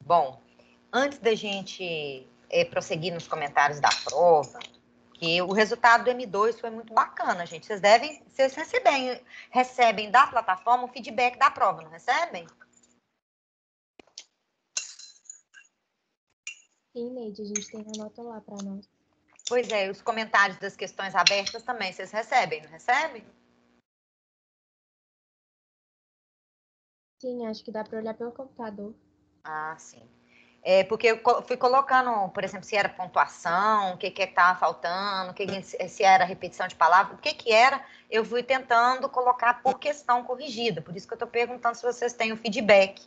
Bom, antes da gente prosseguir nos comentários da prova, que o resultado do M2 foi muito bacana, gente. Vocês recebem da plataforma o feedback da prova, não recebem? Sim, Neide, a gente tem a nota lá para nós. Pois é, os comentários das questões abertas também, vocês recebem, não recebem? Sim, acho que dá para olhar pelo computador. Ah, sim. Porque eu fui colocando, por exemplo, se era pontuação, o que estava faltando, se era repetição de palavra, o que era, eu fui tentando colocar por questão corrigida. Por isso que eu estou perguntando se vocês têm o feedback.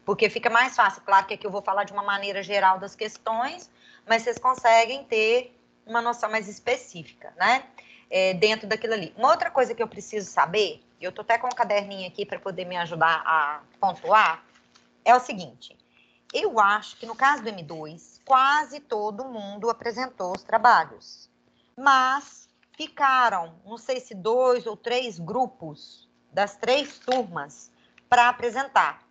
Porque fica mais fácil. Claro que aqui eu vou falar de uma maneira geral das questões, mas vocês conseguem ter uma noção mais específica, né? Dentro daquilo ali. Uma outra coisa que eu preciso saber, eu estou até com um caderninho aqui para poder me ajudar a pontuar, é o seguinte. Eu acho que no caso do M2, quase todo mundo apresentou os trabalhos. Mas ficaram, não sei se 2 ou 3 grupos das 3 turmas para apresentar.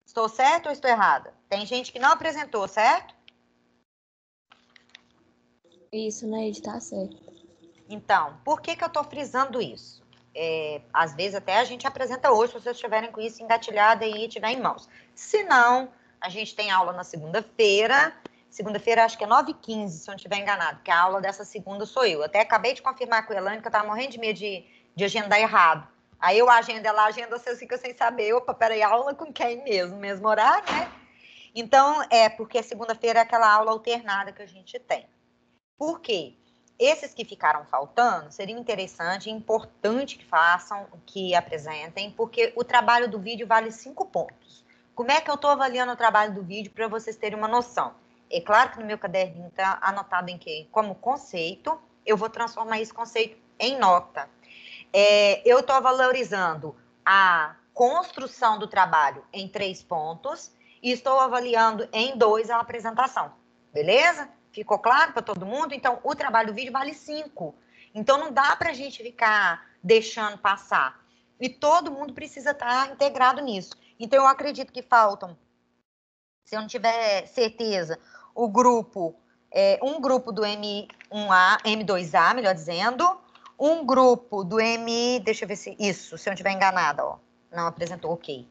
Estou certo ou estou errada? Tem gente que não apresentou, certo? Isso, Neide, tá certo. Então, por que eu estou frisando isso? Às vezes até a gente apresenta hoje, se vocês estiverem com isso engatilhado e tiver em mãos. Se não, a gente tem aula na segunda-feira. Segunda-feira acho que é 9h15, se eu não estiver enganado, porque a aula dessa segunda sou eu. Até acabei de confirmar com a Elaine que eu estava morrendo de medo de agendar errado. Aí eu agendo, ela agenda, vocês ficam sem saber. Opa, peraí, aula com quem mesmo? Mesmo horário, né? Então, porque segunda-feira é aquela aula alternada que a gente tem. Por quê? Esses que ficaram faltando, seria interessante e importante que façam, que apresentem, porque o trabalho do vídeo vale 5 pontos. Como é que eu estou avaliando o trabalho do vídeo para vocês terem uma noção? É claro que no meu caderninho está anotado como conceito, eu vou transformar esse conceito em nota. Eu estou valorizando a construção do trabalho em 3 pontos e estou avaliando em 2 a apresentação. Beleza? Ficou claro para todo mundo? Então, o trabalho do vídeo vale 5. Então, não dá para a gente ficar deixando passar. E todo mundo precisa estar integrado nisso. Então, eu acredito que faltam, se eu não tiver certeza, um grupo do M1A, M2A, melhor dizendo, um grupo do deixa eu ver se eu não estiver enganada, ó, não apresentou, ok.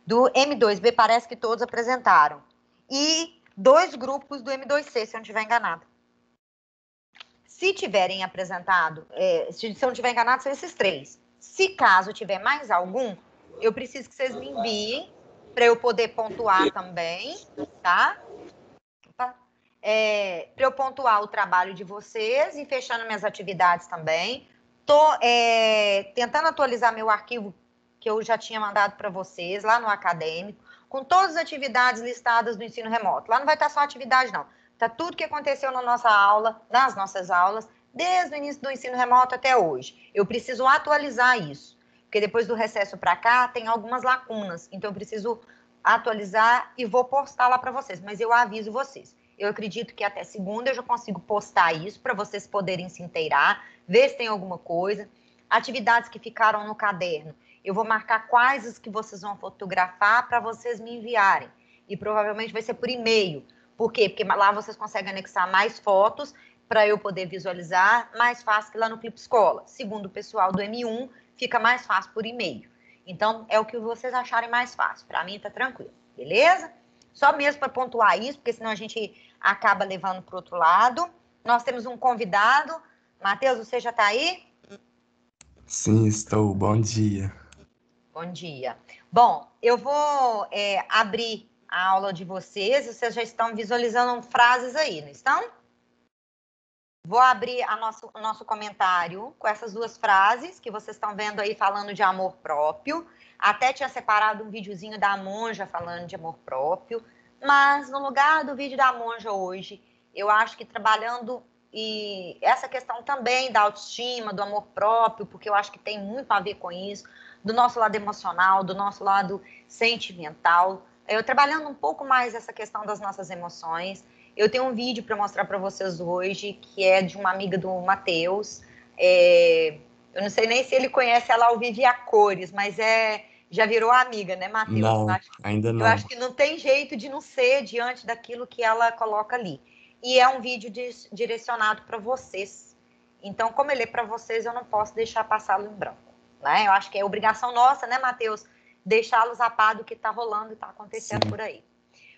Do M2B, parece que todos apresentaram. E 2 grupos do M2C, se eu não estiver enganada. Se tiverem apresentado, se eu não estiver enganado, são esses 3. Se caso tiver mais algum, eu preciso que vocês me enviem para eu poder pontuar também, tá? Para eu pontuar o trabalho de vocês e fechando minhas atividades também. Estou tentando atualizar meu arquivo que eu já tinha mandado para vocês lá no acadêmico, com todas as atividades listadas do ensino remoto. Lá não vai estar só atividade, não. Está tudo que aconteceu na nossa aula, nas nossas aulas, desde o início do ensino remoto até hoje. Eu preciso atualizar isso, porque depois do recesso para cá tem algumas lacunas, então eu preciso atualizar e vou postar lá para vocês, mas eu aviso vocês. Eu acredito que até segunda eu já consigo postar isso para vocês poderem se inteirar, ver se tem alguma coisa. Atividades que ficaram no caderno, eu vou marcar quais as que vocês vão fotografar para vocês me enviarem. E provavelmente vai ser por e-mail. Por quê? Porque lá vocês conseguem anexar mais fotos para eu poder visualizar, mais fácil que lá no Clipe Escola. Segundo o pessoal do M1, fica mais fácil por e-mail. Então, é o que vocês acharem mais fácil. Para mim, tá tranquilo. Beleza? Só mesmo para pontuar isso, porque senão a gente acaba levando para o outro lado. Nós temos um convidado. Matheus, você já está aí? Sim, estou. Bom dia. Bom dia. Bom, eu vou abrir a aula de vocês. Vocês já estão visualizando frases aí, não estão? Vou abrir o nosso comentário com essas 2 frases que vocês estão vendo aí falando de amor próprio. Até tinha separado um videozinho da Monja falando de amor próprio. Mas no lugar do vídeo da Monja hoje, eu acho que trabalhando e essa questão também da autoestima, do amor próprio, porque eu acho que tem muito a ver com isso, do nosso lado emocional, do nosso lado sentimental. Eu trabalhando um pouco mais essa questão das nossas emoções. Eu tenho um vídeo para mostrar para vocês hoje, que é de uma amiga do Matheus. Eu não sei nem se ele conhece ela ao vivo e a cores, mas Já virou amiga, né, Matheus? Não, ainda Eu não. acho que não tem jeito de não ser diante daquilo que ela coloca ali. E é um vídeo direcionado para vocês. Então, como ele é para vocês, eu não posso deixar passá-lo em branco. Né? Eu acho que é obrigação nossa, né, Matheus? Deixá-los a par do que está rolando e está acontecendo por aí.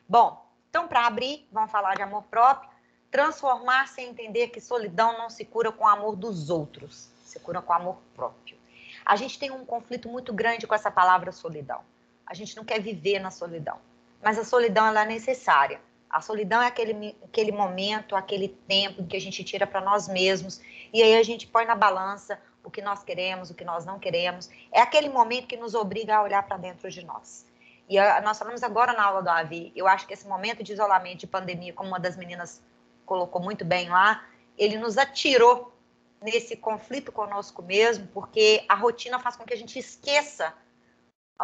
Bom, então, para abrir, vamos falar de amor próprio. Transformar-se em entender que solidão não se cura com o amor dos outros, se cura com o amor próprio. A gente tem um conflito muito grande com essa palavra solidão. A gente não quer viver na solidão, mas a solidão ela é necessária. A solidão é aquele momento, aquele tempo que a gente tira para nós mesmos e aí a gente põe na balança o que nós queremos, o que nós não queremos. É aquele momento que nos obriga a olhar para dentro de nós. E nós falamos agora na aula do AVI, eu acho que esse momento de isolamento, de pandemia, como uma das meninas colocou muito bem lá, ele nos atirou nesse conflito conosco mesmo, porque a rotina faz com que a gente esqueça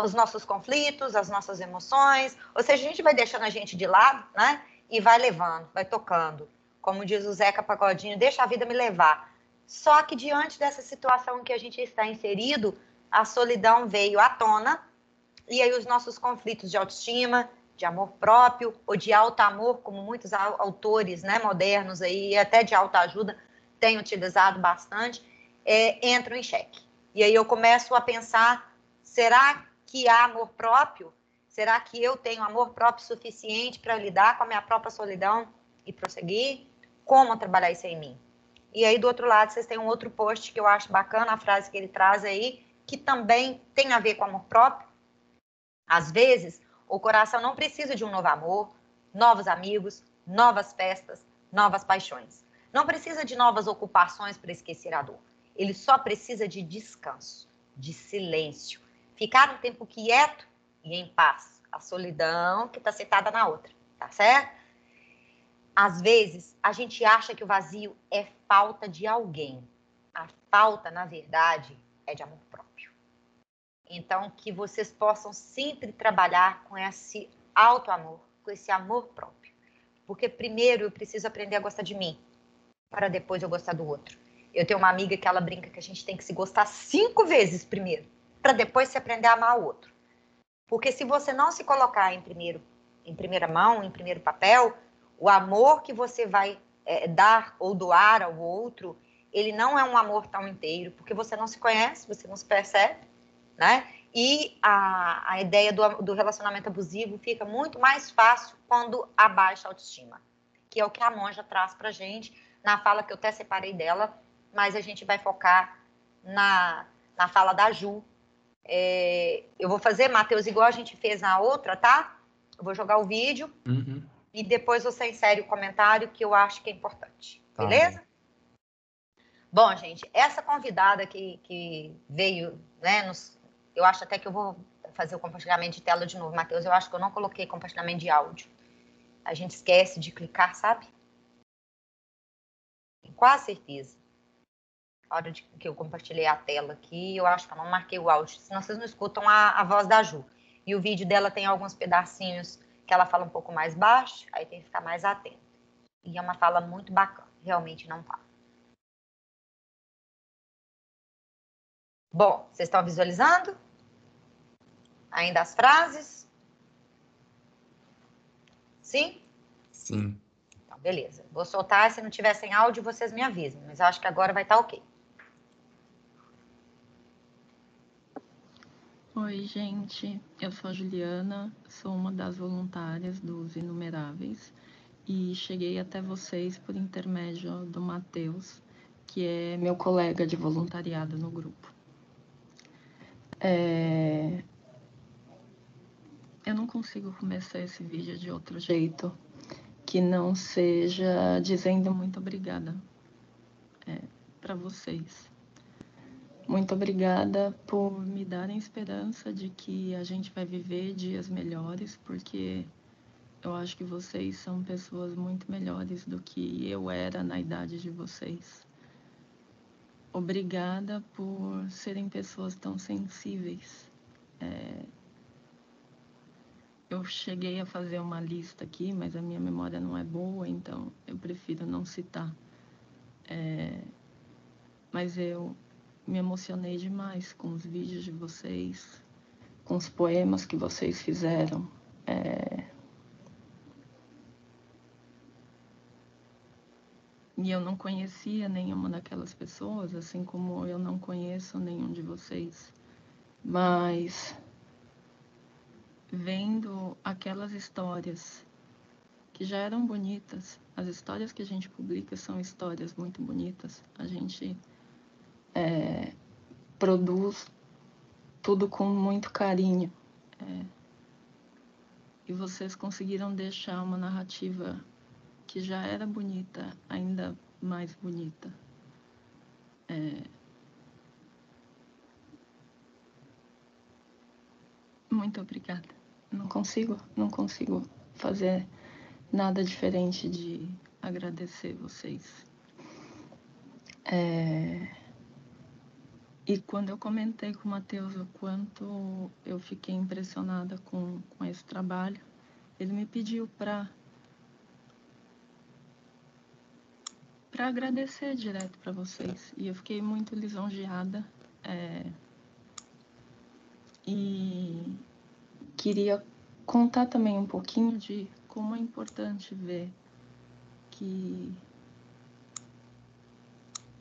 os nossos conflitos, as nossas emoções, ou seja, a gente vai deixando a gente de lado, né? E vai levando, vai tocando. Como diz o Zeca Pagodinho, deixa a vida me levar. Só que diante dessa situação em que a gente está inserido, a solidão veio à tona, e aí os nossos conflitos de autoestima, de amor próprio, ou de alto amor, como muitos autores, né, modernos aí, até de autoajuda, têm utilizado bastante, entram em xeque. E aí eu começo a pensar, será que há amor próprio? Será que eu tenho amor próprio suficiente para lidar com a minha própria solidão e prosseguir? Como trabalhar isso em mim? E aí, do outro lado, vocês têm um outro post que eu acho bacana, a frase que ele traz aí, que também tem a ver com amor próprio. Às vezes, o coração não precisa de um novo amor, novos amigos, novas festas, novas paixões. Não precisa de novas ocupações para esquecer a dor. Ele só precisa de descanso, de silêncio. Ficar um tempo quieto e em paz. A solidão que está sentada na outra, tá certo? Às vezes, a gente acha que o vazio é falta de alguém. A falta, na verdade, é de amor próprio. Então, que vocês possam sempre trabalhar com esse auto-amor, com esse amor próprio. Porque primeiro eu preciso aprender a gostar de mim, para depois eu gostar do outro. Eu tenho uma amiga que ela brinca que a gente tem que se gostar 5 vezes primeiro, para depois se aprender a amar o outro. Porque se você não se colocar em primeira mão, em primeiro papel, o amor que você vai dar ou doar ao outro, ele não é um amor tão inteiro, porque você não se conhece, você não se percebe, né? E a ideia do relacionamento abusivo fica muito mais fácil quando abaixa a autoestima, que é o que a Monja traz pra gente, na fala que eu até separei dela, mas a gente vai focar na fala da Ju. Eu vou fazer, Matheus, igual a gente fez na outra, tá? Eu vou jogar o vídeo e depois você insere o comentário que eu acho que é importante. Tá, beleza? Bom, gente, essa convidada que veio, né, eu acho até que eu vou fazer o compartilhamento de tela de novo, Matheus. Eu acho que eu não coloquei compartilhamento de áudio. A gente esquece de clicar, sabe? Tenho quase certeza. A hora que eu compartilhei a tela aqui, eu acho que eu não marquei o áudio, senão vocês não escutam a voz da Ju. E o vídeo dela tem alguns pedacinhos que ela fala um pouco mais baixo, aí tem que ficar mais atento. E é uma fala muito bacana, realmente não fala. Bom, vocês estão visualizando? Ainda as frases? Sim? Sim. Então, beleza. Vou soltar, se não tiver sem áudio, vocês me avisam, mas eu acho que agora vai estar ok. Oi, gente. Eu sou a Juliana, sou uma das voluntárias dos Inumeráveis e cheguei até vocês por intermédio do Matheus, que é meu colega de voluntariado no grupo. Eu não consigo começar esse vídeo de outro jeito que não seja dizendo muito obrigada para vocês. Muito obrigada por me darem esperança de que a gente vai viver dias melhores, porque eu acho que vocês são pessoas muito melhores do que eu era na idade de vocês. Obrigada por serem pessoas tão sensíveis. Eu cheguei a fazer uma lista aqui, mas a minha memória não é boa, então eu prefiro não citar. Mas eu me emocionei demais com os vídeos de vocês, com os poemas que vocês fizeram. E eu não conhecia nenhuma daquelas pessoas, assim como eu não conheço nenhum de vocês. Mas vendo aquelas histórias que já eram bonitas, as histórias que a gente publica são histórias muito bonitas. A gente produz tudo com muito carinho. E vocês conseguiram deixar uma narrativa que já era bonita, ainda mais bonita. Muito obrigada. Não consigo fazer nada diferente de agradecer vocês. E quando eu comentei com o Matheus o quanto eu fiquei impressionada com esse trabalho, ele me pediu para agradecer direto para vocês. E eu fiquei muito lisonjeada. E queria contar também um pouquinho de como é importante ver que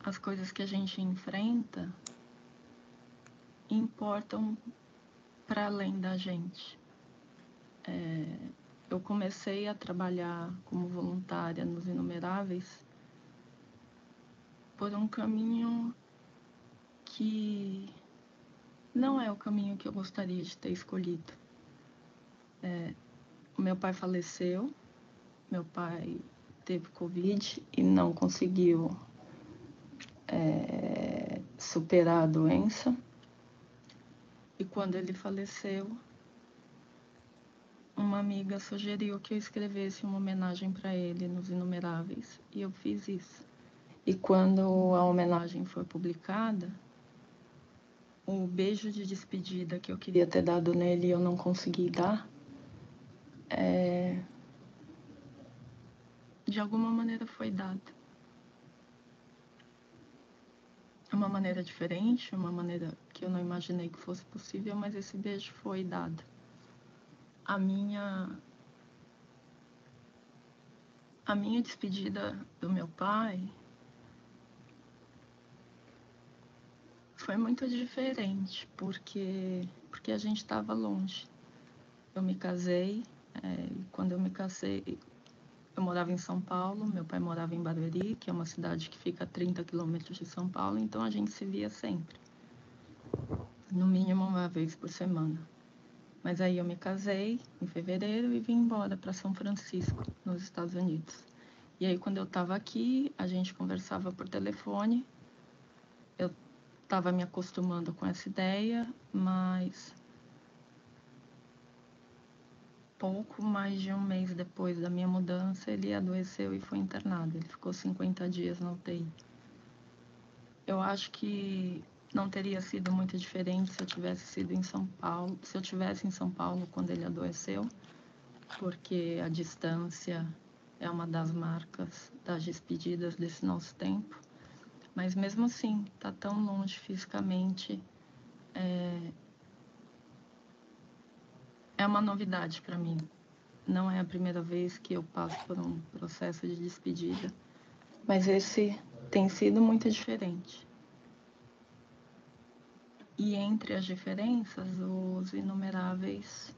as coisas que a gente enfrenta importam para além da gente. Eu comecei a trabalhar como voluntária nos Inumeráveis por um caminho que não é o caminho que eu gostaria de ter escolhido. Meu pai faleceu, meu pai teve Covid e não conseguiu superar a doença. E quando ele faleceu, uma amiga sugeriu que eu escrevesse uma homenagem para ele nos Inumeráveis, e eu fiz isso. E quando a homenagem foi publicada, o beijo de despedida que eu queria ter dado nele e eu não consegui dar, de alguma maneira foi dado. Uma maneira diferente, uma maneira que eu não imaginei que fosse possível, mas esse beijo foi dado. A minha despedida do meu pai foi muito diferente, porque a gente estava longe. Eu me casei, e quando eu me casei, eu morava em São Paulo, meu pai morava em Barueri, que é uma cidade que fica a 30 quilômetros de São Paulo, então a gente se via sempre, no mínimo uma vez por semana. Mas aí eu me casei em fevereiro e vim embora para São Francisco, nos Estados Unidos. E aí quando eu estava aqui, a gente conversava por telefone, eu estava me acostumando com essa ideia, mas pouco mais de um mês depois da minha mudança, ele adoeceu e foi internado. Ele ficou 50 dias na UTI. Eu acho que não teria sido muito diferente se eu tivesse sido em São Paulo, se eu tivesse em São Paulo quando ele adoeceu, porque a distância é uma das marcas das despedidas desse nosso tempo. Mas mesmo assim, tá tão longe fisicamente, é uma novidade para mim. Não é a primeira vez que eu passo por um processo de despedida, mas esse tem sido muito diferente. E entre as diferenças, os Inumeráveis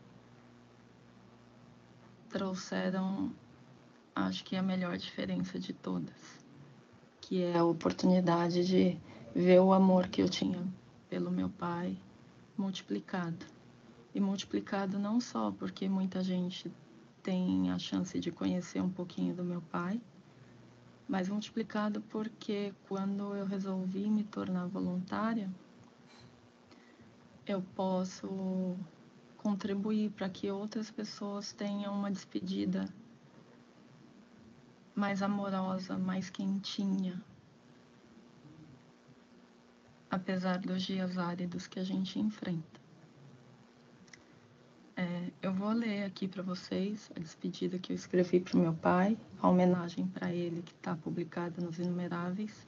trouxeram, acho que a melhor diferença de todas, que é a oportunidade de ver o amor que eu tinha pelo meu pai multiplicado. E multiplicado não só porque muita gente tem a chance de conhecer um pouquinho do meu pai, mas multiplicado porque quando eu resolvi me tornar voluntária, eu posso contribuir para que outras pessoas tenham uma despedida mais amorosa, mais quentinha, apesar dos dias áridos que a gente enfrenta. Eu vou ler aqui para vocês a despedida que eu escrevi para o meu pai, a homenagem para ele que está publicada nos Inumeráveis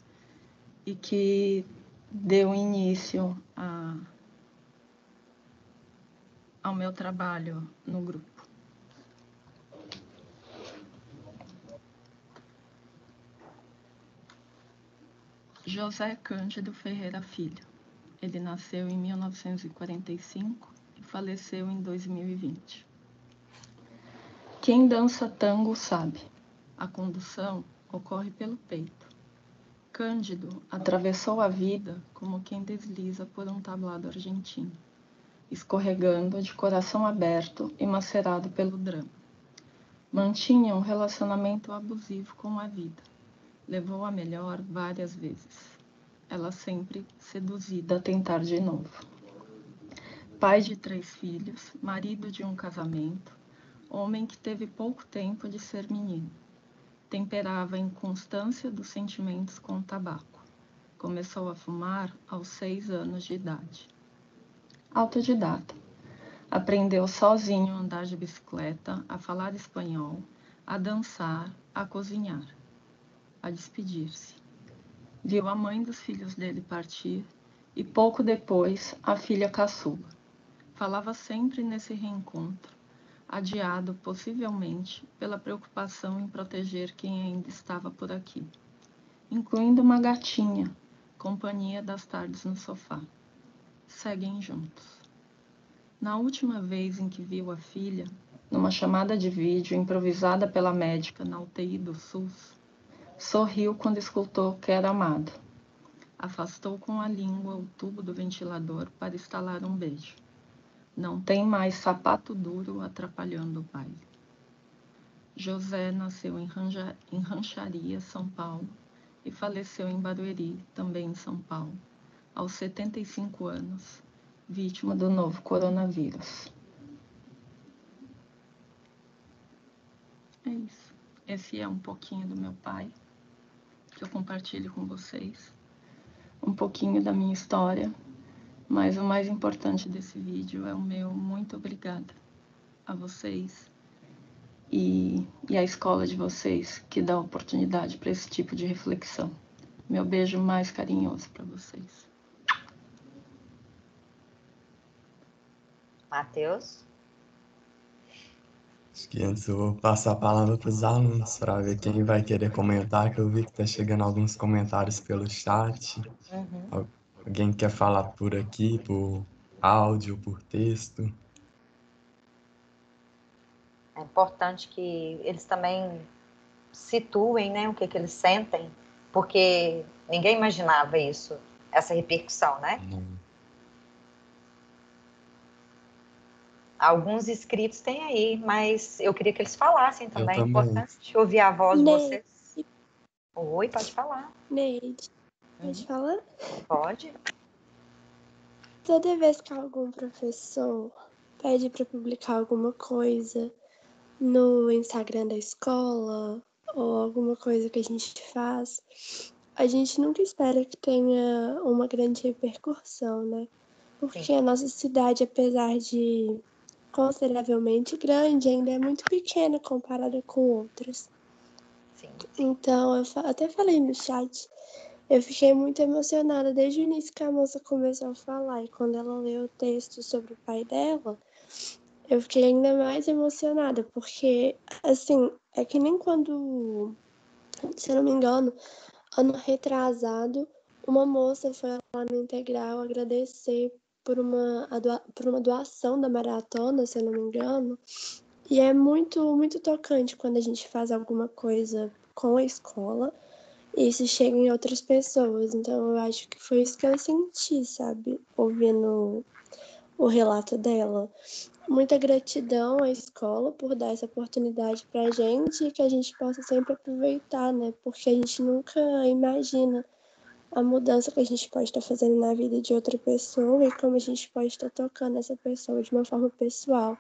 e que deu início ao meu trabalho no grupo. José Cândido Ferreira Filho. Ele nasceu em 1945 e faleceu em 2020. Quem dança tango sabe. A condução ocorre pelo peito. Cândido atravessou a vida como quem desliza por um tablado argentino, escorregando de coração aberto e macerado pelo drama. Mantinha um relacionamento abusivo com a vida. Levou a melhor várias vezes. Ela sempre seduzida a tentar de novo. Pai de 3 filhos, marido de um casamento, homem que teve pouco tempo de ser menino. Temperava a inconstância dos sentimentos com o tabaco. Começou a fumar aos 6 anos de idade. Autodidata. Aprendeu sozinho a andar de bicicleta, a falar espanhol, a dançar, a cozinhar, a despedir-se. Viu a mãe dos filhos dele partir e pouco depois a filha caçula. Falava sempre nesse reencontro, adiado possivelmente pela preocupação em proteger quem ainda estava por aqui, incluindo uma gatinha, companhia das tardes no sofá. Seguem juntos. Na última vez em que viu a filha, numa chamada de vídeo improvisada pela médica na UTI do SUS, sorriu quando escutou que era amado. Afastou com a língua o tubo do ventilador para estalar um beijo. Não tem mais sapato duro atrapalhando o baile. José nasceu em Rancharia, São Paulo, e faleceu em Barueri, também em São Paulo, aos 75 anos, vítima do novo coronavírus. É isso. Esse é um pouquinho do meu pai, que eu compartilho com vocês. Um pouquinho da minha história, mas o mais importante desse vídeo é o meu muito obrigada a vocês e a escola de vocês que dá oportunidade para esse tipo de reflexão. Meu beijo mais carinhoso para vocês. Matheus? Acho que antes eu vou passar a palavra para os alunos para ver quem vai querer comentar, que eu vi que está chegando alguns comentários pelo chat. Uhum. Alguém quer falar por aqui, por áudio, por texto? É importante que eles também situem, né, o que eles sentem, porque ninguém imaginava isso, essa repercussão, né? Não. Alguns inscritos tem aí, mas eu queria que eles falassem Eu também. É também. importante ouvir a voz de Neide, vocês. Oi, pode falar. Neide, pode falar? Pode. Toda vez que algum professor pede para publicar alguma coisa no Instagram da escola ou alguma coisa que a gente faz, a gente nunca espera que tenha uma grande repercussão, né? Porque Sim. a nossa cidade, apesar de consideravelmente grande, ainda é muito pequena comparada com outras. Sim. Então, eu até falei no chat, eu fiquei muito emocionada desde o início que a moça começou a falar. E quando ela leu o texto sobre o pai dela, eu fiquei ainda mais emocionada, porque, assim, é que nem quando, se eu não me engano, ano retrasado, uma moça foi lá no Integral agradecer por uma doação da maratona, se eu não me engano. E é muito, muito tocante quando a gente faz alguma coisa com a escola e isso chega em outras pessoas. Então eu acho que foi isso que eu senti, sabe? Ouvindo o relato dela. Muita gratidão à escola por dar essa oportunidade pra gente e que a gente possa sempre aproveitar, né? Porque a gente nunca imagina a mudança que a gente pode estar fazendo na vida de outra pessoa e como a gente pode estar tocando essa pessoa de uma forma pessoal.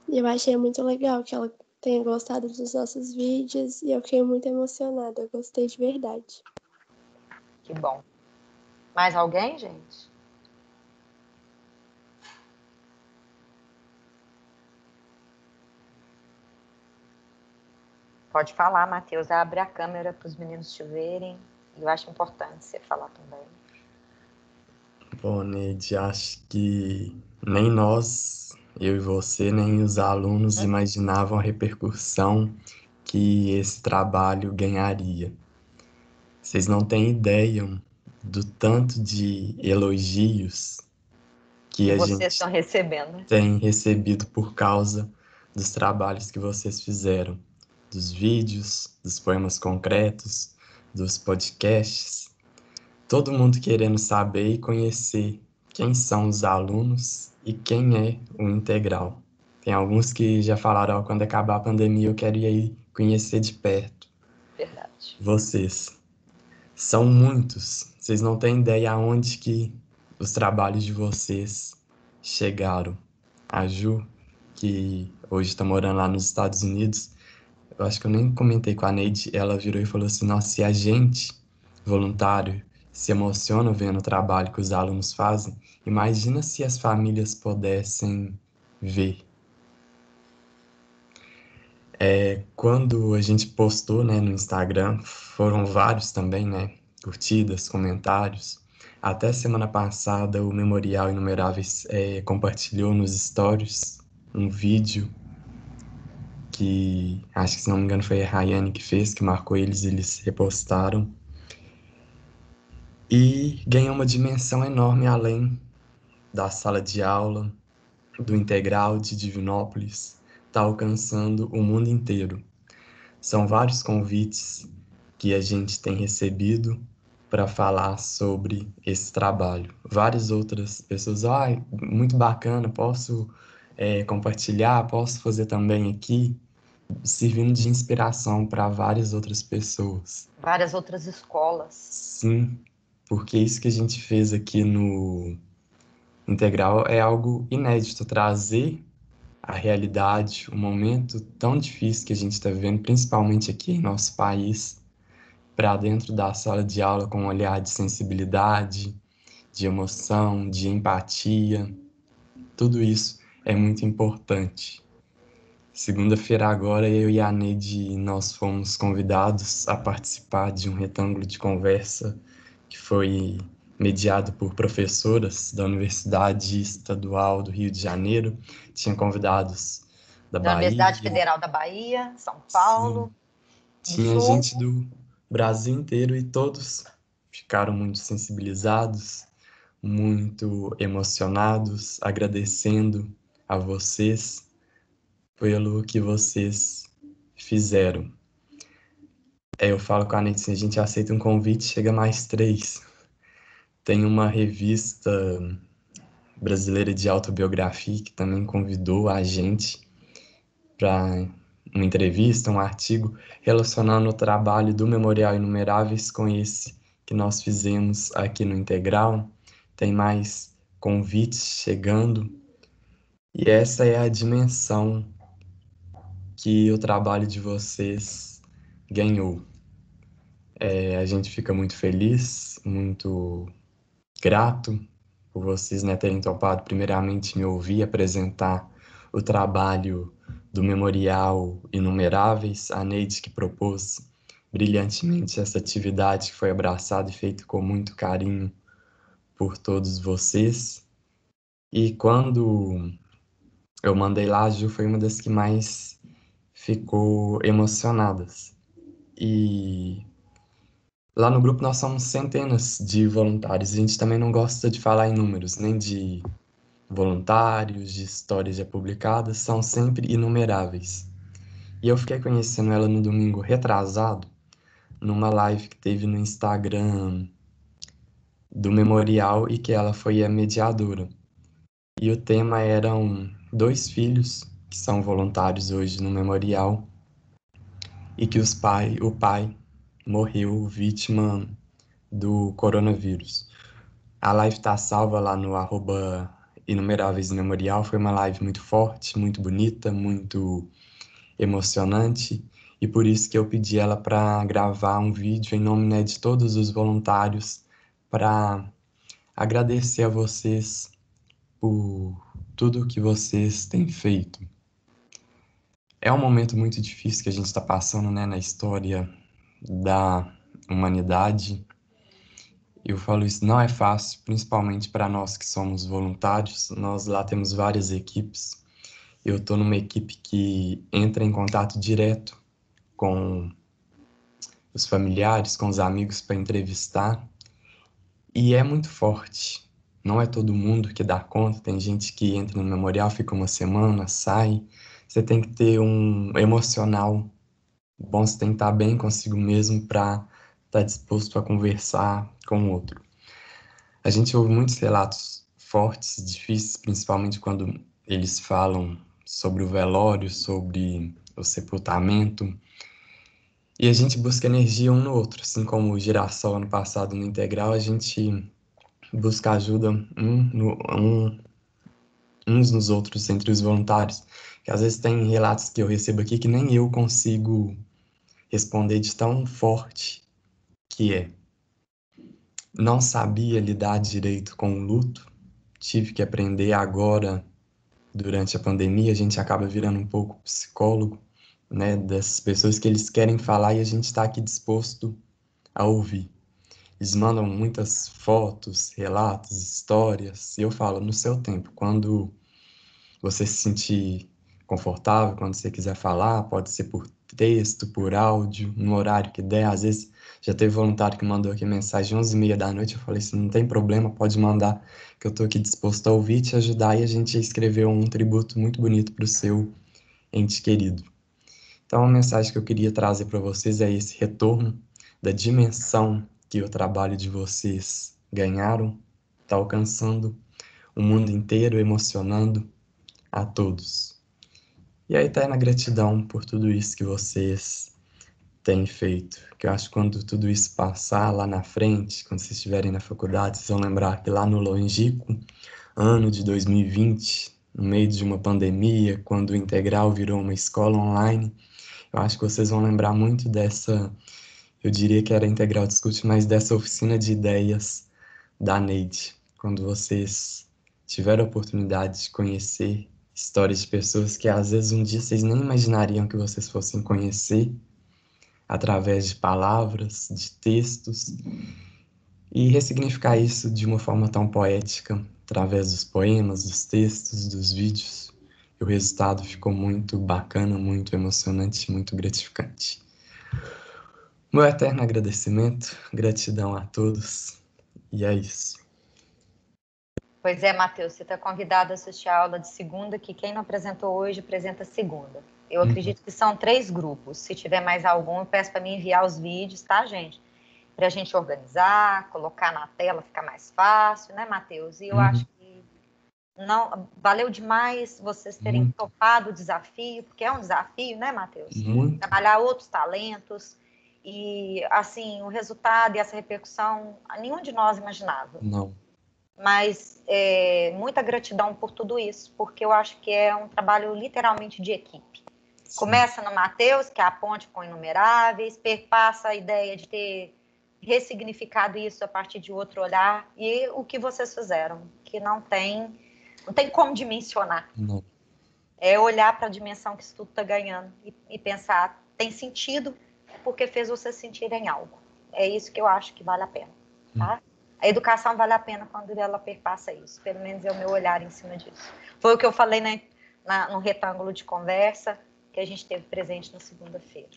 E eu achei muito legal que ela tenha gostado dos nossos vídeos e eu fiquei muito emocionada, eu gostei de verdade. Que bom. Mais alguém, gente? Pode falar, Matheus. Abre a câmera para os meninos te verem. Eu acho importante você falar também. Bom, Neide, acho que nem nós eu e você, nem os alunos imaginavam a repercussão que esse trabalho ganharia. Vocês não têm ideia do tanto de elogios que Que a vocês gente estão recebendo. tem recebido por causa dos trabalhos que vocês fizeram, dos vídeos, dos poemas concretos, dos podcasts. Todo mundo querendo saber e conhecer quem são os alunos e quem é o Integral. Tem alguns que já falaram, ó, quando acabar a pandemia eu quero ir aí conhecer de perto. Verdade. Vocês são muitos. Vocês não têm ideia aonde que os trabalhos de vocês chegaram. A Ju, que hoje está morando lá nos Estados Unidos, eu acho que eu nem comentei com a Neide, ela virou e falou assim, nossa, se a gente, voluntário, se emociona vendo o trabalho que os alunos fazem, imagina se as famílias pudessem ver. Quando a gente postou, né, no Instagram, foram vários também, né, curtidas, comentários. Até semana passada, o Memorial Inumeráveis compartilhou nos stories um vídeo que, acho que se não me engano foi a Rayane que fez, que marcou eles repostaram. E ganhou uma dimensão enorme além da sala de aula, do Integral de Divinópolis, está alcançando o mundo inteiro. São vários convites que a gente tem recebido para falar sobre esse trabalho. Várias outras pessoas, muito bacana, posso compartilhar, posso fazer também aqui, servindo de inspiração para várias outras pessoas. Várias outras escolas. Sim, porque isso que a gente fez aqui no Integral é algo inédito, trazer a realidade, o momento tão difícil que a gente está vivendo, principalmente aqui em nosso país, para dentro da sala de aula com um olhar de sensibilidade, de emoção, de empatia. Tudo isso é muito importante. Segunda-feira agora, eu e a Neide, nós fomos convidados a participar de um retângulo de conversa que foi mediado por professoras da Universidade Estadual do Rio de Janeiro. Tinha convidados da Da Universidade Bahia, Federal da Bahia, São sim, Paulo, do tinha Sul. gente do Brasil inteiro e todos ficaram muito sensibilizados, muito emocionados, agradecendo a vocês pelo que vocês fizeram. Eu falo com a Anitta, assim, a gente aceita um convite, chega mais 3. Tem uma revista brasileira de autobiografia que também convidou a gente para uma entrevista, um artigo relacionando o trabalho do Memorial Inumeráveis com esse que nós fizemos aqui no Integral. Tem mais convites chegando. E essa é a dimensão que o trabalho de vocês ganhou. A gente fica muito feliz, muito grato por vocês, né, terem topado primeiramente me ouvir apresentar o trabalho do Memorial Inumeráveis, a Neide que propôs brilhantemente essa atividade que foi abraçada e feita com muito carinho por todos vocês. E quando eu mandei lá, a Ju foi uma das que mais ficou emocionadas. E lá no grupo nós somos centenas de voluntários. A gente também não gosta de falar em números, nem de voluntários, de histórias já publicadas, são sempre inumeráveis. E eu fiquei conhecendo ela no domingo retrasado, numa live que teve no Instagram do Memorial e que ela foi a mediadora. E o tema eram 2 filhos que são voluntários hoje no Memorial e que o pai morreu vítima do coronavírus. A live está salva lá no @Inumeráveis Memorial. Foi uma live muito forte, muito bonita, muito emocionante. E por isso que eu pedi ela para gravar um vídeo em nome, né, de todos os voluntários para agradecer a vocês por tudo que vocês têm feito. É um momento muito difícil que a gente está passando, né, na história da humanidade. Eu falo isso, não é fácil, principalmente para nós que somos voluntários. Nós lá temos várias equipes, Eu estou numa equipe que entra em contato direto com os familiares, com os amigos para entrevistar. E é muito forte. Não é todo mundo que dá conta. Tem gente que entra no memorial, fica uma semana, sai. Você tem que ter um emocional bom, você tem que estar bem consigo mesmo para estar disposto a conversar com o outro. A gente ouve muitos relatos fortes, difíceis, principalmente quando eles falam sobre o velório, sobre o sepultamento. E a gente busca energia um no outro, assim como o Girassol ano passado no Integral, a gente busca ajuda uns nos outros entre os voluntários. Que às vezes tem relatos que eu recebo aqui que nem eu consigo responder de tão forte que é. Não sabia lidar direito com o luto, tive que aprender agora, durante a pandemia, a gente acaba virando um pouco psicólogo, né, dessas pessoas que eles querem falar e a gente está aqui disposto a ouvir. Eles mandam muitas fotos, relatos, histórias, e eu falo, no seu tempo, quando você se sentir confortável, quando você quiser falar, pode ser por texto, por áudio, no horário que der. Às vezes já teve voluntário que mandou aqui mensagem 11h30 da noite, eu falei assim, não tem problema, pode mandar, que eu tô aqui disposto a ouvir, te ajudar, e a gente escreveu um tributo muito bonito para o seu ente querido. Então a mensagem que eu queria trazer para vocês é esse retorno da dimensão que o trabalho de vocês ganharam, está alcançando o mundo inteiro, emocionando a todos. E a eterna gratidão por tudo isso que vocês têm feito. Que eu acho que quando tudo isso passar lá na frente, quando vocês estiverem na faculdade, vocês vão lembrar que lá no longínquo ano de 2020, no meio de uma pandemia, quando o Integral virou uma escola online, eu acho que vocês vão lembrar muito dessa, eu diria que era Integral Discute, mas dessa oficina de ideias da Neide, quando vocês tiveram a oportunidade de conhecer histórias de pessoas que às vezes um dia vocês nem imaginariam que vocês fossem conhecer através de palavras, de textos, e ressignificar isso de uma forma tão poética, através dos poemas, dos textos, dos vídeos. E o resultado ficou muito bacana, muito emocionante, muito gratificante. Meu eterno agradecimento, gratidão a todos, e é isso. Pois é, Matheus, você está convidado a assistir a aula de segunda, que quem não apresentou hoje, apresenta segunda. Eu acredito que são 3 grupos. Se tiver mais algum, eu peço para me enviar os vídeos, tá, gente? Para a gente organizar, colocar na tela, ficar mais fácil, né, Matheus? E eu acho que não valeu demais vocês terem topado o desafio, porque é um desafio, né, Matheus? Trabalhar outros talentos. E, assim, o resultado e essa repercussão, nenhum de nós imaginava. Não. Mas muita gratidão por tudo isso, porque eu acho que é um trabalho literalmente de equipe. Sim. Começa no Matheus, que é a ponte com inumeráveis, perpassa a ideia de ter ressignificado isso a partir de outro olhar, e o que vocês fizeram, que não tem como dimensionar. Não. É olhar para a dimensão que isso tudo está ganhando e pensar, tem sentido porque fez vocês sentirem algo. É isso que eu acho que vale a pena, tá? A educação vale a pena quando ela perpassa isso. Pelo menos é o meu olhar em cima disso. Foi o que eu falei no retângulo de conversa que a gente teve presente na segunda-feira.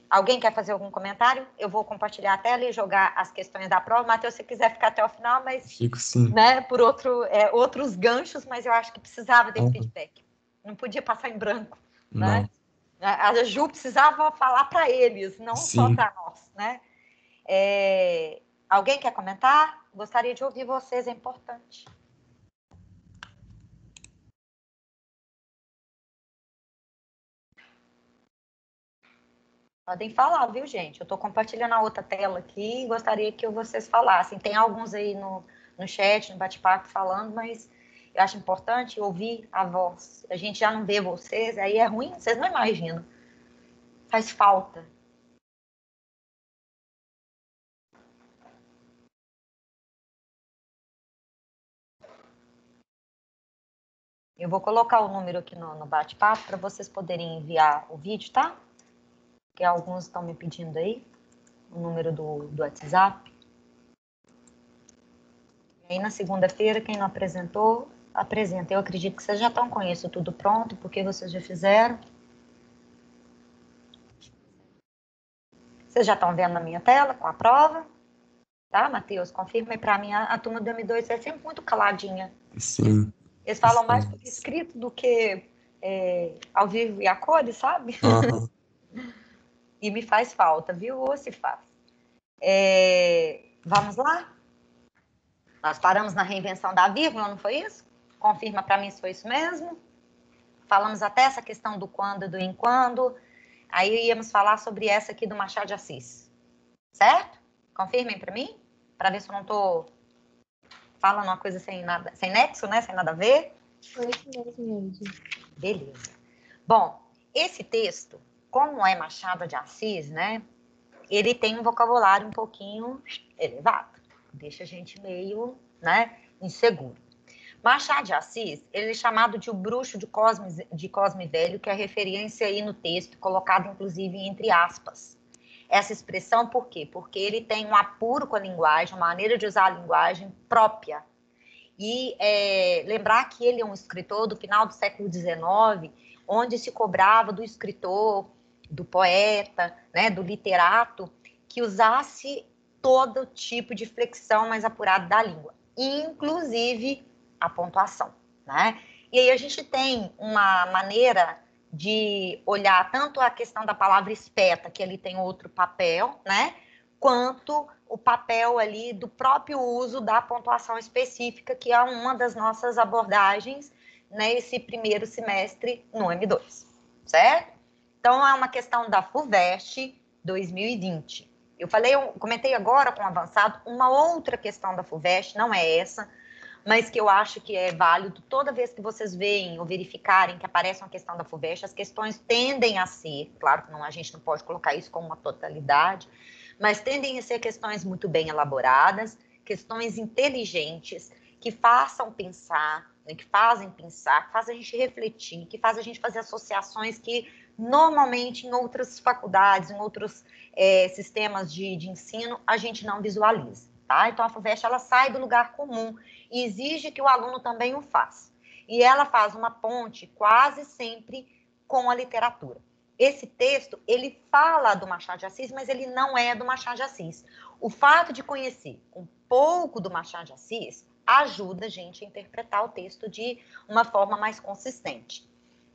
Alguém quer fazer algum comentário? Eu vou compartilhar a tela e jogar as questões da prova. Matheus, se quiser ficar até o final, mas... Fico sim. Né, por outros ganchos, mas eu acho que precisava desse feedback. Não podia passar em branco. Não. Né? A Ju precisava falar para eles, não só para nós. Né? Alguém quer comentar? Gostaria de ouvir vocês, é importante. Podem falar, viu, gente? Eu estou compartilhando a outra tela aqui e gostaria que vocês falassem. Tem alguns aí no chat, no bate-papo falando, mas eu acho importante ouvir a voz. A gente já não vê vocês, aí é ruim, vocês não imaginam. Faz falta. Eu vou colocar o número aqui no bate-papo para vocês poderem enviar o vídeo, tá? Que alguns estão me pedindo aí. O número do WhatsApp. E aí, na segunda-feira, quem não apresentou, apresenta. Eu acredito que vocês já estão com isso tudo pronto, porque vocês já fizeram. Vocês já estão vendo na minha tela com a prova? Tá, Matheus? Confirma aí para mim. A turma do M2 é sempre muito caladinha. Sim. Eles falam mais por escrito do que ao vivo e a cores, sabe? Aham. E me faz falta, viu? Ou se faz. Vamos lá? Nós paramos na reinvenção da vírgula, não foi isso? Confirma para mim se foi isso mesmo. Falamos até essa questão do quando e do enquanto. Aí íamos falar sobre essa aqui do Machado de Assis. Certo? Confirmem para mim, para ver se eu não estou falando uma coisa sem nexo, né? Sem nada a ver. Foi isso mesmo. Beleza. Bom, esse texto, como é Machado de Assis, né? Ele tem um vocabulário um pouquinho elevado. Deixa a gente meio, né, inseguro. Machado de Assis, ele é chamado de o bruxo de Cosme Velho, que é referência aí no texto, colocado inclusive entre aspas. Essa expressão por quê? Porque ele tem um apuro com a linguagem, uma maneira de usar a linguagem própria. E lembrar que ele é um escritor do final do século XIX, onde se cobrava do escritor, do poeta, né, do literato, que usasse todo tipo de flexão mais apurada da língua, inclusive a pontuação, né? E aí a gente tem uma maneira de olhar tanto a questão da palavra espeta, que ali tem outro papel, né? Quanto o papel ali do próprio uso da pontuação específica, que é uma das nossas abordagens nesse primeiro semestre no M2, certo? Então, é uma questão da FUVEST 2020. Eu comentei agora com o avançado uma outra questão da FUVEST, não é essa, mas que eu acho que é válido. Toda vez que vocês veem ou verificarem que aparece uma questão da FUVEST, as questões tendem a ser, claro que a gente não pode colocar isso como uma totalidade, mas tendem a ser questões muito bem elaboradas, questões inteligentes, que façam pensar, né, que fazem pensar, que fazem a gente refletir, que fazem a gente fazer associações que normalmente em outras faculdades, em outros sistemas de ensino, a gente não visualiza. Tá? Então, a FUVEST, ela sai do lugar comum e exige que o aluno também o faça. E ela faz uma ponte quase sempre com a literatura. Esse texto, ele fala do Machado de Assis, mas ele não é do Machado de Assis. O fato de conhecer um pouco do Machado de Assis ajuda a gente a interpretar o texto de uma forma mais consistente.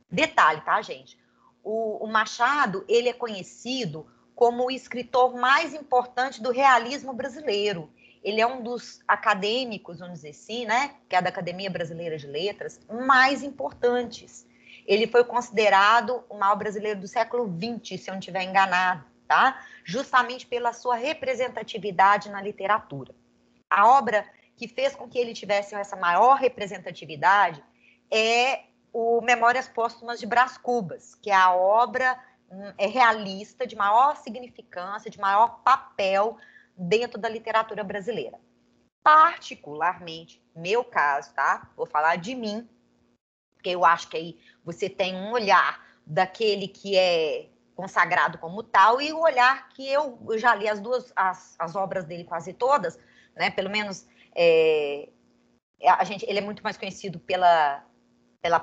Detalhe, tá, gente? O Machado, ele é conhecido como o escritor mais importante do realismo brasileiro. Ele é um dos acadêmicos, vamos dizer assim, né, que é da Academia Brasileira de Letras, mais importantes. Ele foi considerado o maior brasileiro do século XX, se eu não estiver enganado, tá? Justamente pela sua representatividade na literatura. A obra que fez com que ele tivesse essa maior representatividade é o Memórias Póstumas de Brás Cubas, que é a obra realista de maior significância, de maior papel dentro da literatura brasileira. Particularmente, meu caso, tá? Vou falar de mim, porque eu acho que aí você tem um olhar daquele que é consagrado como tal e o olhar que eu já li as obras dele quase todas, né? Pelo menos ele é muito mais conhecido pela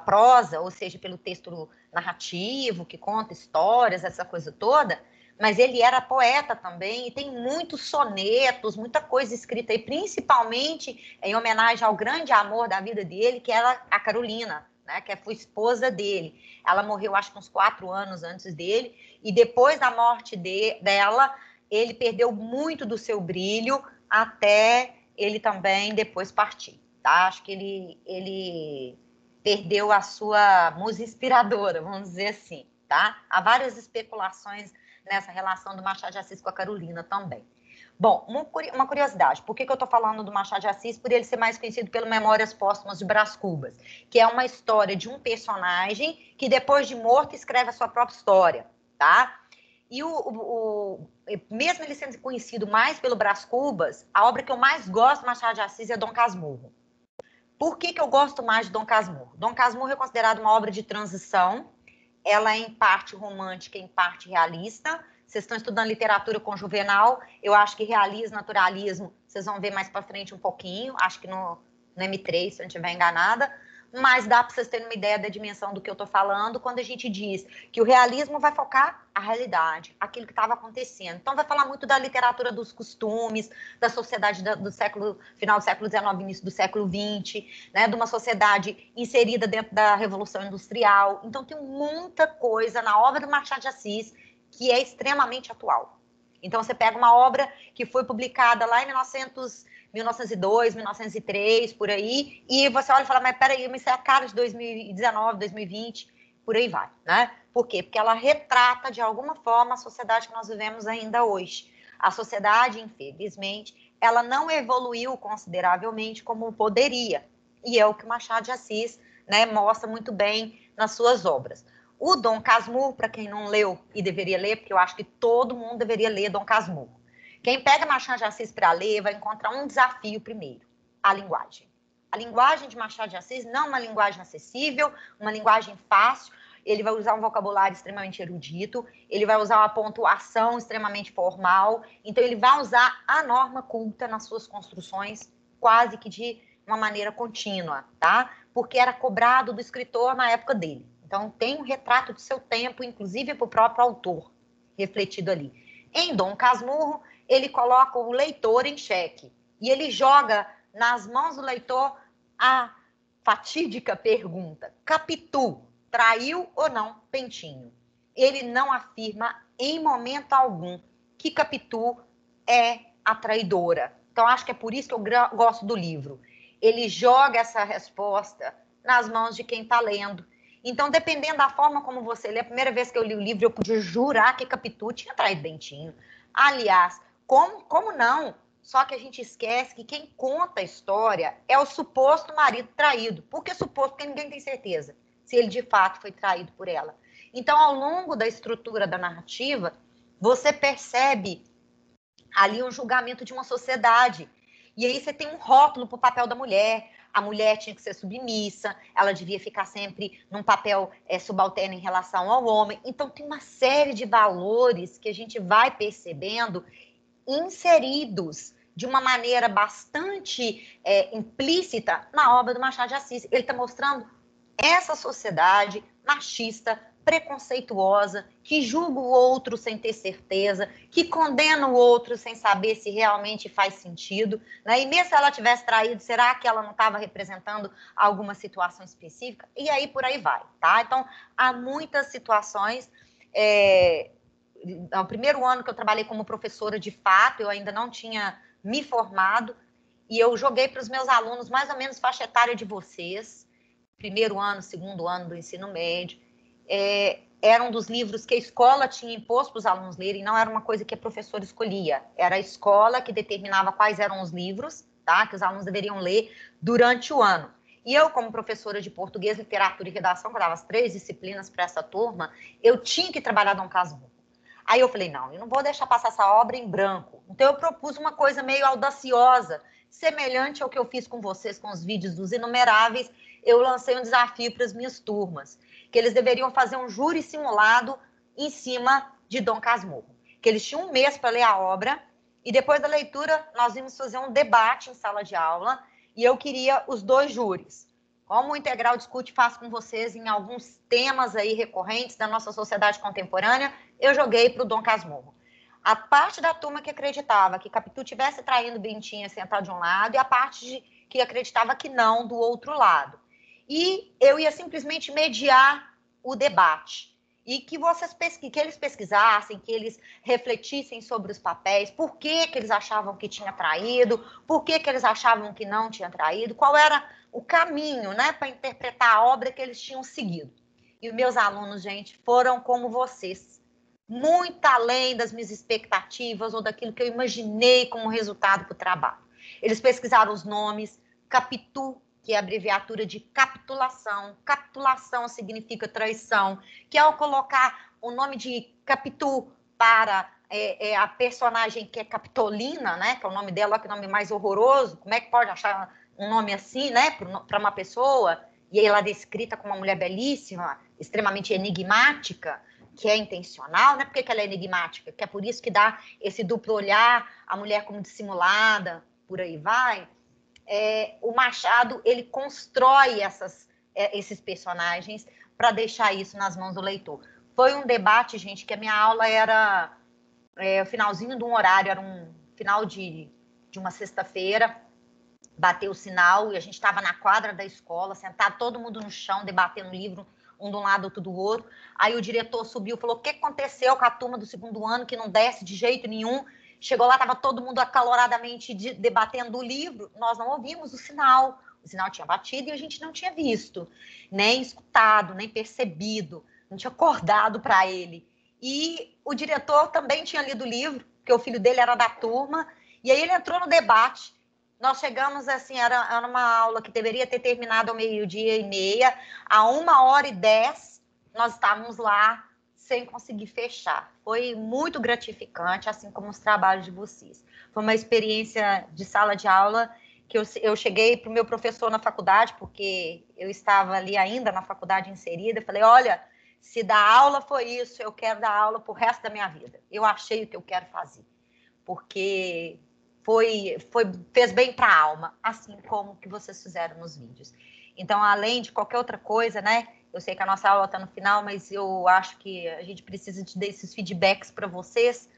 prosa, ou seja, pelo texto narrativo, que conta histórias, essa coisa toda, mas ele era poeta também, e tem muitos sonetos, muita coisa escrita aí, principalmente em homenagem ao grande amor da vida dele, que era a Carolina, né, que foi esposa dele. Ela morreu, acho que uns 4 anos antes dele, e depois da morte dela, ele perdeu muito do seu brilho, até ele também depois partir, tá? Acho que ele perdeu a sua musa inspiradora, vamos dizer assim, tá? Há várias especulações nessa relação do Machado de Assis com a Carolina também. Bom, uma curiosidade, por que eu estou falando do Machado de Assis? Por ele ser mais conhecido pelo Memórias Póstumas de Brás Cubas, que é uma história de um personagem que depois de morto escreve a sua própria história, tá? E mesmo ele sendo conhecido mais pelo Brás Cubas, a obra que eu mais gosto do Machado de Assis é Dom Casmurro. Por que eu gosto mais de Dom Casmurro? Dom Casmurro é considerado uma obra de transição, ela é em parte romântica, em parte realista. Vocês estão estudando literatura com Juvenal, eu acho que realismo, naturalismo, vocês vão ver mais para frente um pouquinho, acho que no M3, se eu não estiver enganada, mas dá para vocês terem uma ideia da dimensão do que eu estou falando quando a gente diz que o realismo vai focar a realidade, aquilo que estava acontecendo. Então, vai falar muito da literatura dos costumes, da sociedade do final do século XIX, início do século XX, né, de uma sociedade inserida dentro da Revolução Industrial. Então, tem muita coisa na obra do Machado de Assis que é extremamente atual. Então, você pega uma obra que foi publicada lá em 1902, 1903, por aí, e você olha e fala, mas peraí, isso é a cara de 2019, 2020, por aí vai, né? Por quê? Porque ela retrata, de alguma forma, a sociedade que nós vivemos ainda hoje. A sociedade, infelizmente, ela não evoluiu consideravelmente como poderia, e é o que o Machado de Assis, né, mostra muito bem nas suas obras. O Dom Casmurro, para quem não leu e deveria ler, porque eu acho que todo mundo deveria ler Dom Casmurro. Quem pega Machado de Assis para ler vai encontrar um desafio primeiro, a linguagem. A linguagem de Machado de Assis não é uma linguagem acessível, uma linguagem fácil. Ele vai usar um vocabulário extremamente erudito, ele vai usar uma pontuação extremamente formal, então ele vai usar a norma culta nas suas construções quase que de uma maneira contínua, tá? Porque era cobrado do escritor na época dele. Então, tem um retrato do seu tempo, inclusive para o próprio autor, refletido ali. Em Dom Casmurro, ele coloca o leitor em xeque. E ele joga nas mãos do leitor a fatídica pergunta: Capitu traiu ou não Pentinho? Ele não afirma em momento algum que Capitu é a traidora. Então, acho que é por isso que eu gosto do livro. Ele joga essa resposta nas mãos de quem está lendo. Então, dependendo da forma como você lê, a primeira vez que eu li o livro, eu podia jurar que Capitu tinha traído Bentinho. Aliás, como não? Só que a gente esquece que quem conta a história é o suposto marido traído. Por que suposto? Porque ninguém tem certeza se ele de fato foi traído por ela. Então, ao longo da estrutura da narrativa, você percebe ali um julgamento de uma sociedade. E aí você tem um rótulo para o papel da mulher. A mulher tinha que ser submissa, ela devia ficar sempre num papel subalterno em relação ao homem. Então, tem uma série de valores que a gente vai percebendo inseridos de uma maneira bastante implícita na obra do Machado de Assis. Ele está mostrando essa sociedade machista, preconceituosa, que julga o outro sem ter certeza, que condena o outro sem saber se realmente faz sentido, né? E mesmo se ela tivesse traído, será que ela não estava representando alguma situação específica? E aí por aí vai, tá? Então, há muitas situações. No primeiro ano que eu trabalhei como professora de fato, eu ainda não tinha me formado, e eu joguei para os meus alunos mais ou menos faixa etária de vocês, primeiro ano, segundo ano do ensino médio. Era um dos livros que a escola tinha imposto para os alunos lerem, não era uma coisa que a professora escolhia, era a escola que determinava quais eram os livros, tá, que os alunos deveriam ler durante o ano. E eu, como professora de português, literatura e redação, que eu dava as 3 disciplinas para essa turma, eu tinha que trabalhar Dom Casmurro. Aí eu falei, não, eu não vou deixar passar essa obra em branco. Então eu propus uma coisa meio audaciosa, semelhante ao que eu fiz com vocês, com os vídeos dos Inumeráveis. Eu lancei um desafio para as minhas turmas, que eles deveriam fazer um júri simulado em cima de Dom Casmurro. Que eles tinham um mês para ler a obra, e depois da leitura nós íamos fazer um debate em sala de aula, e eu queria os 2 júris. Como o Integral Discute faz com vocês em alguns temas aí recorrentes da nossa sociedade contemporânea, eu joguei para o Dom Casmurro. A parte da turma que acreditava que Capitu tivesse traindo Bentinha sentado de um lado, e a parte que acreditava que não, do outro lado. E eu ia simplesmente mediar o debate. E que eles pesquisassem, que eles refletissem sobre os papéis, por que eles achavam que tinha traído, por que eles achavam que não tinha traído, qual era o caminho, né, para interpretar a obra que eles tinham seguido. E os meus alunos, gente, foram como vocês, muito além das minhas expectativas ou daquilo que eu imaginei como resultado para o trabalho. Eles pesquisaram os nomes, Capitu, que é a abreviatura de capitulação. Capitulação significa traição, que ao colocar o nome de Capitu para a personagem que é Capitolina, né, que é o nome dela, que é o nome mais horroroso, como é que pode achar um nome assim, né, para uma pessoa, e ela é descrita como uma mulher belíssima, extremamente enigmática, que é intencional, né? Por que ela é enigmática? Que é por isso que dá esse duplo olhar, a mulher como dissimulada, por aí vai. O Machado, ele constrói essas esses personagens para deixar isso nas mãos do leitor. Foi um debate, gente, que a minha aula era o finalzinho de um horário, era um final de uma sexta-feira, bateu o sinal e a gente estava na quadra da escola, sentado todo mundo no chão, debatendo livro, um de um lado, outro do outro. Aí o diretor subiu e falou: o que aconteceu com a turma do segundo ano que não desce de jeito nenhum? Chegou lá, estava todo mundo acaloradamente debatendo o livro, nós não ouvimos o sinal tinha batido e a gente não tinha visto, nem escutado, nem percebido, não tinha acordado para ele. E o diretor também tinha lido o livro, porque o filho dele era da turma, e aí ele entrou no debate. Nós chegamos assim, era uma aula que deveria ter terminado ao 12:30, a 1h10 nós estávamos lá sem conseguir fechar. Foi muito gratificante, assim como os trabalhos de vocês. Foi uma experiência de sala de aula que eu cheguei para o meu professor na faculdade, porque eu estava ali ainda na faculdade inserida, falei: olha, se dar aula foi isso, eu quero dar aula para o resto da minha vida. Eu achei o que eu quero fazer, porque fez bem para a alma, assim como que vocês fizeram nos vídeos. Então, além de qualquer outra coisa, né? Eu sei que a nossa aula está no final, mas eu acho que a gente precisa desses feedbacks para vocês,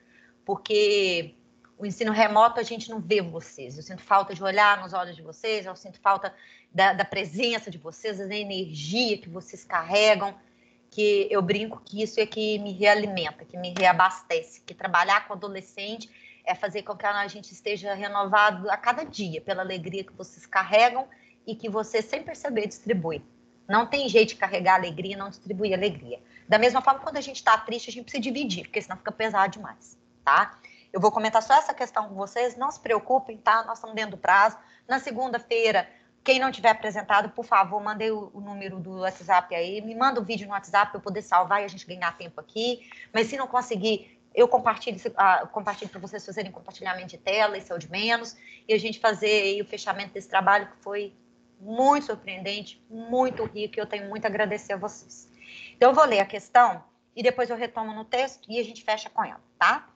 porque o ensino remoto a gente não vê vocês. Eu sinto falta de olhar nos olhos de vocês, eu sinto falta da presença de vocês, da energia que vocês carregam, que eu brinco que isso é que me realimenta, que me reabastece, que trabalhar com adolescente é fazer com que a gente esteja renovado a cada dia pela alegria que vocês carregam e que você, sem perceber, distribui. Não tem jeito de carregar alegria e não distribuir alegria. Da mesma forma, quando a gente está triste, a gente precisa dividir, porque senão fica pesado demais, tá? Eu vou comentar só essa questão com vocês, não se preocupem, tá? Nós estamos dentro do prazo. Na segunda-feira, quem não tiver apresentado, por favor, mandei o número do WhatsApp aí, me manda o vídeo no WhatsApp para eu poder salvar e a gente ganhar tempo aqui. Mas se não conseguir, eu compartilho para vocês fazerem compartilhamento de tela, isso é o de menos, e a gente fazer aí o fechamento desse trabalho, que foi muito surpreendente, muito rico, e eu tenho muito a agradecer a vocês. Então, eu vou ler a questão e depois eu retomo no texto e a gente fecha com ela, tá?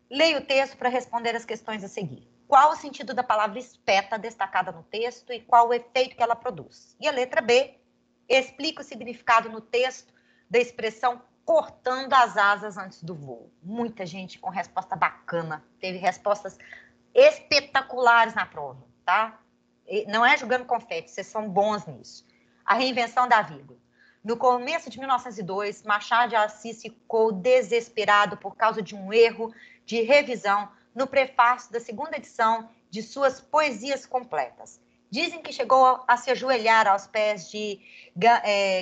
Leia o texto para responder as questões a seguir. Qual o sentido da palavra espeta destacada no texto e qual o efeito que ela produz? E a letra B, explica o significado no texto da expressão cortando as asas antes do voo. Muita gente com resposta bacana, teve respostas espetaculares na prova, tá? Não é jogando confete, vocês são bons nisso. A reinvenção da vírgula. No começo de 1902, Machado de Assis ficou desesperado por causa de um erro de revisão no prefácio da segunda edição de suas poesias completas. Dizem que chegou a se ajoelhar aos pés de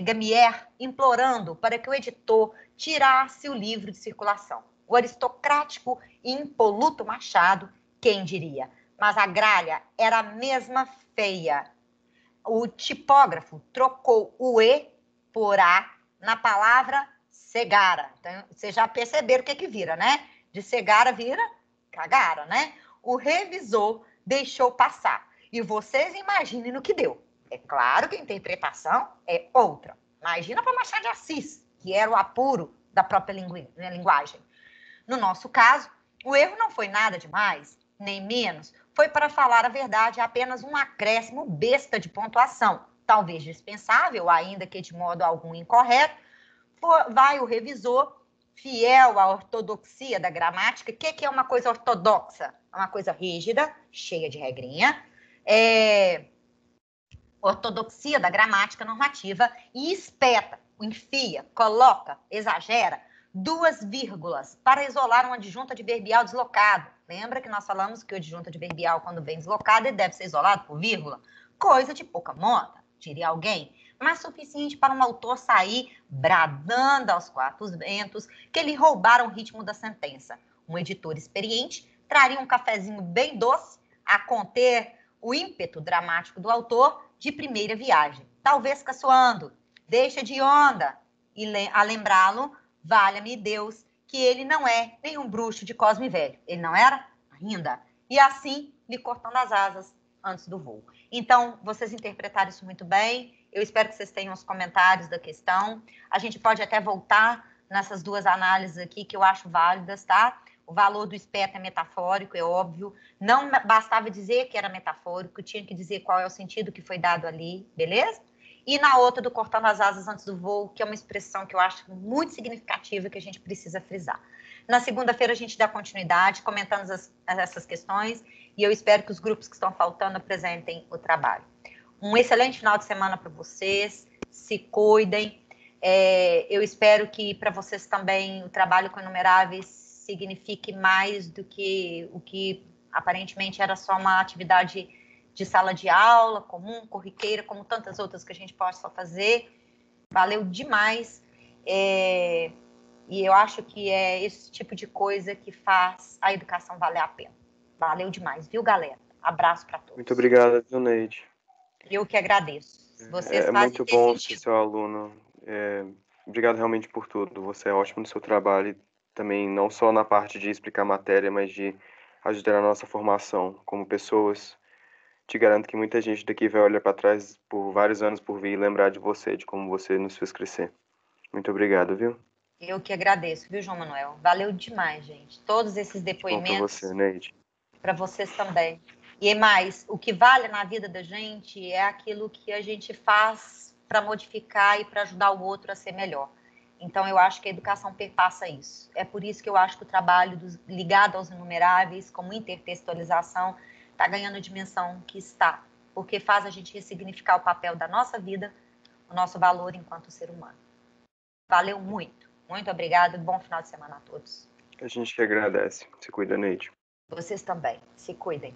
Gamier, implorando para que o editor tirasse o livro de circulação. O aristocrático e impoluto Machado, quem diria? Mas a gralha era a mesma feia. O tipógrafo trocou o E por A na palavra cegara. Então, vocês já perceberam o que vira, né? De cegara vira cagara, né? O revisor deixou passar. E vocês imaginem no que deu. É claro que a interpretação é outra. Imagina para Machado de Assis, que era o apuro da própria linguagem. No nosso caso, o erro não foi nada demais, nem menos. Foi, para falar a verdade, apenas um acréscimo besta de pontuação, talvez dispensável, ainda que de modo algum incorreto. Vai o revisor, fiel à ortodoxia da gramática. O que é uma coisa ortodoxa? É uma coisa rígida, cheia de regrinha. Ortodoxia da gramática normativa e espeta, enfia, coloca, exagera 2 vírgulas para isolar uma adjunta adverbial deslocado. Lembra que nós falamos que o adjunto adverbial, quando vem deslocado, ele deve ser isolado por vírgula? Coisa de pouca monta, diria alguém, mas suficiente para um autor sair bradando aos 4 ventos que lhe roubaram o ritmo da sentença. Um editor experiente traria um cafezinho bem doce a conter o ímpeto dramático do autor de primeira viagem. Talvez caçoando, deixa de onda, e a lembrá-lo, valha-me Deus, que ele não é nenhum bruxo de Cosme Velho. Ele não era? Ainda. E assim, lhe cortando as asas antes do voo. Então, vocês interpretaram isso muito bem. Eu espero que vocês tenham os comentários da questão. A gente pode até voltar nessas 2 análises aqui, que eu acho válidas, tá? O valor do espeto é metafórico, é óbvio. Não bastava dizer que era metafórico, tinha que dizer qual é o sentido que foi dado ali, beleza? e na outra do Cortando as Asas Antes do Voo, que é uma expressão que eu acho muito significativa que a gente precisa frisar. Na segunda-feira a gente dá continuidade, comentando essas questões, e eu espero que os grupos que estão faltando apresentem o trabalho. Um excelente final de semana para vocês, se cuidem. Eu espero que para vocês também o trabalho com inumeráveis signifique mais do que o que aparentemente era só uma atividade de sala de aula, comum, corriqueira, como tantas outras que a gente possa fazer. Valeu demais. E eu acho que é esse tipo de coisa que faz a educação valer a pena. Valeu demais, viu, galera? Abraço para todos. Muito obrigado, Neide. Eu que agradeço. Vocês É fazem muito ter bom ser sentido. seu aluno. Obrigado realmente por tudo. Você é ótimo no seu trabalho, também não só na parte de explicar a matéria, mas de ajudar na nossa formação como pessoas. Te garanto que muita gente daqui vai olhar para trás por vários anos por vir e lembrar de você, de como você nos fez crescer. Muito obrigado, viu? Eu que agradeço, viu, João Manuel? Valeu demais, gente. Todos esses Bom para depoimentos, você, Neide. para vocês também. E mais, o que vale na vida da gente é aquilo que a gente faz para modificar e para ajudar o outro a ser melhor. Então, eu acho que a educação perpassa isso. É por isso que eu acho que o trabalho ligado aos inumeráveis, como intertextualização, está ganhando a dimensão que está, porque faz a gente ressignificar o papel da nossa vida, o nosso valor enquanto ser humano. Valeu muito. Muito obrigada. Bom final de semana a todos. A gente que agradece. Se cuida, Neide. Vocês também. Se cuidem.